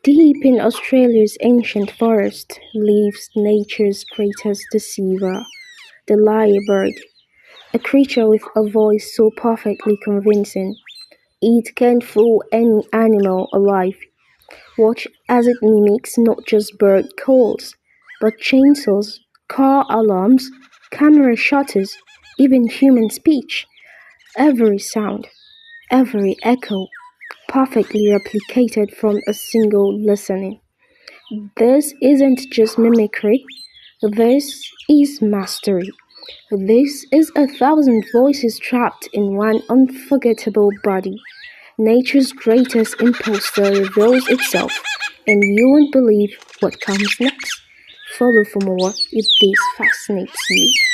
Deep in Australia's ancient forest lives nature's greatest deceiver, the lyrebird, a creature with a voice so perfectly convincing it can fool any animal alive. Watch as it mimics not just bird calls, but chainsaws, car alarms, camera shutters, even human speech. Every sound, every echo, perfectly replicated from a single listening. This isn't just mimicry, this is mastery. This is a thousand voices trapped in one unforgettable body. Nature's greatest imposter reveals itself, and you won't believe what comes next. Follow for more if this fascinates you.